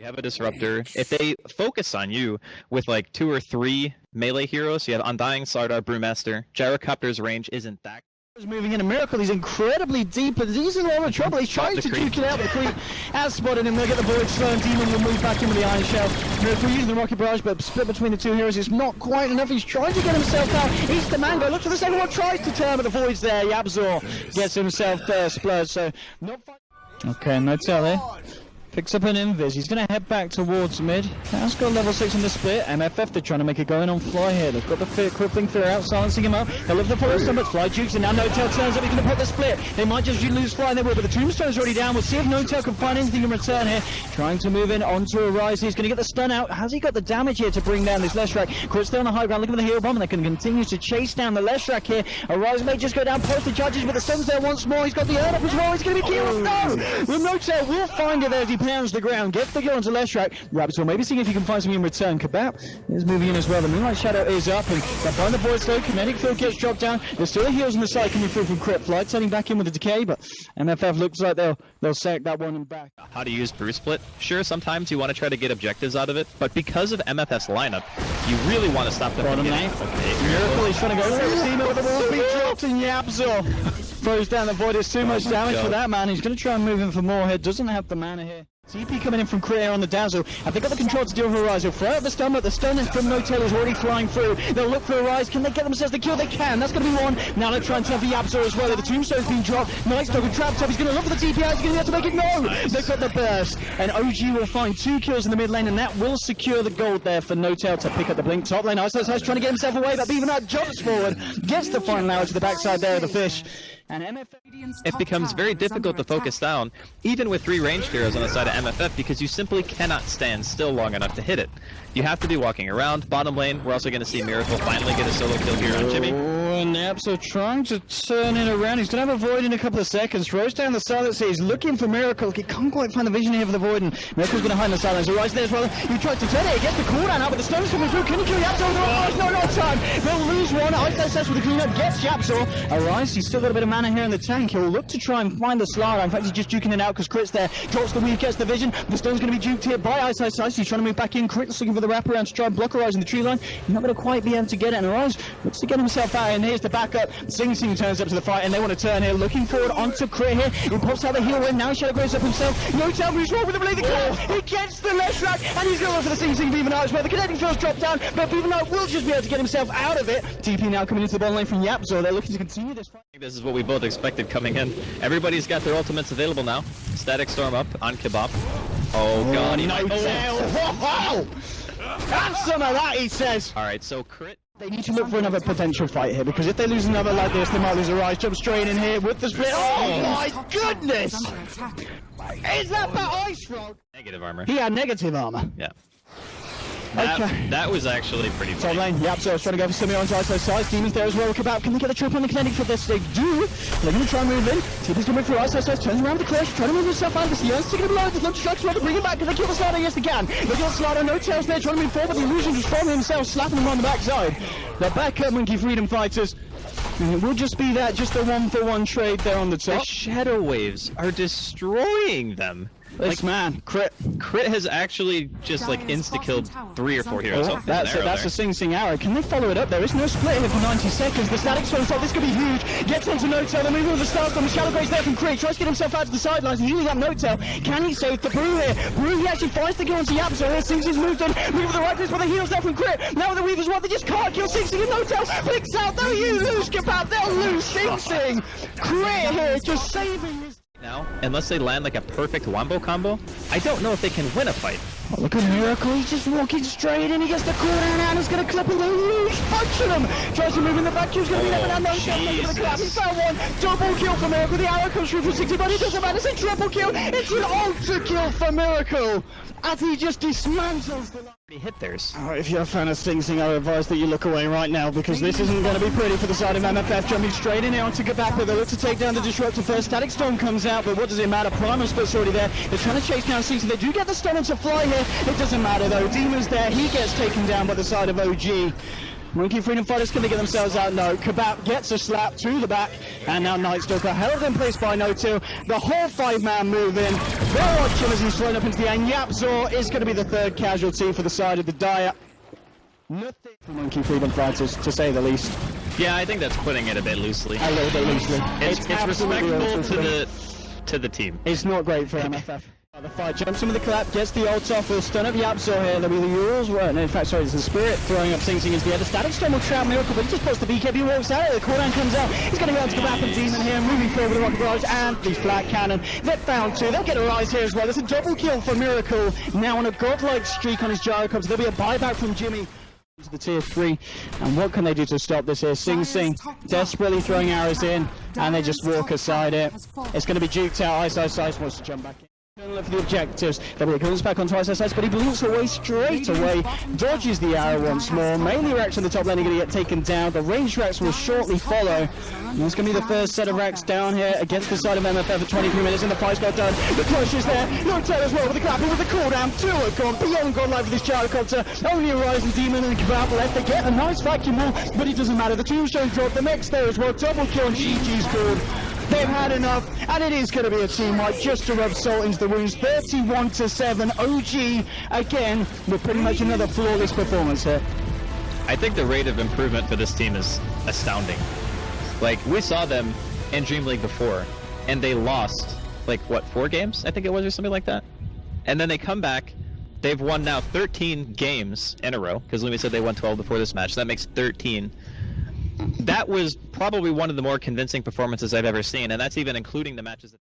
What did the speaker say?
have a disruptor. If they focus on you with like 2 or 3 melee heroes, you have Undying, Slardar, Brewmaster. Gyrocopter's range isn't that. Moving in a Miracle, he's incredibly deep, but he's in a lot of trouble. He's trying to duke it out, the creep has spotted him. They'll get the Void slow, and Demon will move back into the Iron Shell. Miracle using the Rocket Barrage, but split between the two heroes is not quite enough. He's trying to get himself out. He's the Mango. Look to the second one, tries to turn, but the Void's there. Yabzor gets himself there, splurge, so not fun. Okay, no tell there. Picks up an Invis. He's going to head back towards mid. Has got level 6 in the split. MFF, they're trying to make it going on Fly here. They've got the Fear crippling Fear out, silencing him out. They love the forest, but Fly jukes, and now No-Tail turns up. He's going to put the split. They might just lose Fly, and they will, but the Tombstone's already down. We'll see if No-Tail can find anything in return here. Trying to move in onto Arise. He's going to get the stun out. Has he got the damage here to bring down this Leshrac? Crit's still on the high ground, looking for the hero bomb, and they can continue to chase down the Leshrac here. Arise may just go down past the judges, but the stun's there once more. He's got the earn up as well. He's going to be killed. No! Well, No-Tail will find it there as he pounds the ground. Gets the kill onto Leshrac. Rabbits will maybe see if he can find something in return. Kabap is moving in as well. The Moonlight Shadow is up, and they'll find the Void slow. Kinetic Field gets dropped down. There's still heals on the side coming through from Crit. Fly turning back in with the decay, but MFF looks like they'll sack that one and back. How to use Brew Split? Sure, sometimes you want to try to get objectives out of it, but because of MFF's lineup, you really want to stop them from getting... Okay, Miracle is trying to go for the team with the wall beat dropped, and Yabzor throws down the Void. It's too much damage for that man. He's going to try and move in for more here. Doesn't have the mana here. TP coming in from Crit on the Dazzle. Have they got the control to deal with Arise? They'll throw out the stun, but the stun from No-Tail is already flying through. They'll look for Arise. Can they get themselves the kill? They can. That's going to be one. Now they're trying to turn for Yabzor as well. The Tombstone's been dropped. Knight's dog and trapped up. He's going to look for the TPI. He's going to have to make it. No! Nice. They've got the burst. And OG will find 2 kills in the mid lane, and that will secure the gold there for No-Tail to pick up the blink. Top lane, Ice trying to get himself away, but even that jumps forward. Gets the final hour to the backside there of the fish. And it becomes very difficult to focus down, even with 3 ranged heroes on the side of MFF, because you simply cannot stand still long enough to hit it. You have to be walking around. Bottom lane, we're also going to see Miracle finally get a solo kill here on Jimmy. And Napso trying to turn it around. He's going to have a Void in a couple of seconds. Throws down the silence. He's looking for Miracle. He can't quite find the vision here for the Void, and Miracle's going to hide in the silence. Arise there as well. He tries to turn it. He gets the cooldown out, but the stone's coming through. Can he kill Yapzor? No, not time. They'll lose one. Ice with the cleanup. Gets Yapzor. Arise. He's still got a bit of mana here in the tank. He'll look to try and find the Slardar. In fact, he's just duking it out because Crit's there. Drops the weave, gets the vision. The stone's going to be duked here by Ice. He's trying to move back in. Crit's looking for the wraparound to try and block Arise in the tree line. He's not going to quite be able to get it. And Arise looks to get himself out. And here's the backup. Sing Sing turns up to the fight, and they want to turn here. Looking forward onto Crit here. He pops out the heal win. Now Shadow grows up himself. No-Tail moves forward with the blade. He gets the Leshrac, and he's going to go for the Sing Sing Beaver Knight as well. The connecting field's dropped down, but Beaver Knight will just be able to get himself out of it. TP now coming into the bottom lane from Yapzor. They're looking to continue this fight. This is what we both expected coming in. Everybody's got their ultimates available now. Static Storm up on Kebab. Oh god, No-Tail. Have some of that, he says. Alright, so Crit. They need to look for another potential fight here, because if they lose another like this, they might lose Arise. Jump straight in here with the split. Oh my goodness! Is that Ice Frog? Negative armor. He had negative armor. Yeah. Okay. That was actually pretty funny. Top lane, Yapzor trying to go for Simi on Ice's side. Demons there as well. Kabab, can they get a trip on the kinetic for this? They do. They're going to try and move in. TP's coming through Ice's side, turns around with the clash, trying to move himself out of the Earth's taking him alive. There's no strikes to bring him back. Can they kill the Slardar? Yes, they can. They kill Slardar. No-Tail's there trying to move forward, but the illusion just from himself, slapping him on the backside. The backup Monkey Freedom Fighters. And it will just be that, just a 1-for-1 trade there on the top. The Shadow Waves are destroying them. This man, Crit has actually just like insta-killed 3 or 4 heroes. Oh, that's a Sing Sing arrow. Can they follow it up? There is no split here for 90 seconds. The Static Storm, this could be huge. Gets onto No-Tail. They're moving with the Starstorm. The Shadow Grace there from Crit. Tries to get himself out to the sidelines and healing up No-Tail. Can he save the Brew here? Brew, he actually finds the kill onto Yapzor here. Sing Sing's moved in. Moving to the right place, but the heals there from Crit. Now with the Weave as well. They just can't kill Sing Sing, and No-Tail flicks out. They'll lose Kabab. They'll lose Sing Sing. Crit here just saving his... Now, unless they land like a perfect wombo combo, I don't know if they can win a fight. Oh, look at Miracle, he's just walking straight in, he gets the cooldown out, he's going to clip and they lose bunch of them! Tries to move in the back, he's going to be there, but now No-Tail going to clap, he found one! Double kill for Miracle, the arrow comes through for 60, but it doesn't matter, it's a triple kill! It's an ultra kill for Miracle! As he just dismantles the... He hit theirs. Oh, if you're a fan of Sing Sing, I advise that you look away right now, because this isn't going to be pretty for the side of MFF. Jumping straight in here onto Gabappa. They look to take down the Disruptor first. Static Storm comes out, but what does it matter? Primal Split's already there. They're trying to chase down Sing Sing. They do get the stun to fly here. It doesn't matter though. Demon's there. He gets taken down by the side of OG. Monkey Freedom Fighters, can they get themselves out? No. Kebab gets a slap to the back, and now Nightstalker held in place by No2. The whole 5-man move in. They're watching as he's thrown up into the air. Yapzor is going to be the third casualty for the side of the Dire. Nothing for Monkey Freedom Fighters, to say the least. Yeah, I think that's putting it a bit loosely. A little bit loosely. It's respectable to the team. It's not great for MFF. The fight jumps into the collapse, gets the ult off, will stun up Yapzor here. There'll be the Urals, no, in fact, sorry, it's the Spirit throwing up Sing Sing into the air. The Static Storm will trap Miracle, but he just puts the BKB, walks out, the cooldown comes out. He's going to go into the Wrap and Demon here, moving forward with the Rocket Barrage and the Flat Cannon. They're found two, they'll get a rise here as well. There's a double kill for Miracle, now on a godlike streak on his Gyrocopter. There'll be a buyback from Jimmy to the tier 3, and what can they do to stop this here? Sing Sing desperately throwing arrows in, and they just walk aside it. It's going to be juked out. Ice wants to jump back in. For the objectives, he comes back on twice SS, but he blinks away straight away, dodges the arrow once more. Mainly Rex on the top lane are going to get taken down. The ranged Rex will shortly follow. And it's going to be the first set of Rex down here against the side of MFF for 23 minutes, and the fight's got done. The push is there, no tail as well with the clapping with the cooldown. Two are gone, beyond godlike for this Gyrocopter. Only a Rising Demon and Kebab left. They get a nice vacuum wall, but it doesn't matter. The tombstone drop, the mech's there as well. Double kill and GG's good. They've had enough, and it is going to be a team fight just to rub salt into the wounds. 31-7, OG again with pretty much another flawless performance here. I think the rate of improvement for this team is astounding. Like, we saw them in Dream League before, and they lost, like, what, 4 games, I think it was, or something like that? And then they come back, they've won now 13 games in a row, because Lumi said they won 12 before this match, so that makes 13. That was probably one of the more convincing performances I've ever seen, and that's even including the matches that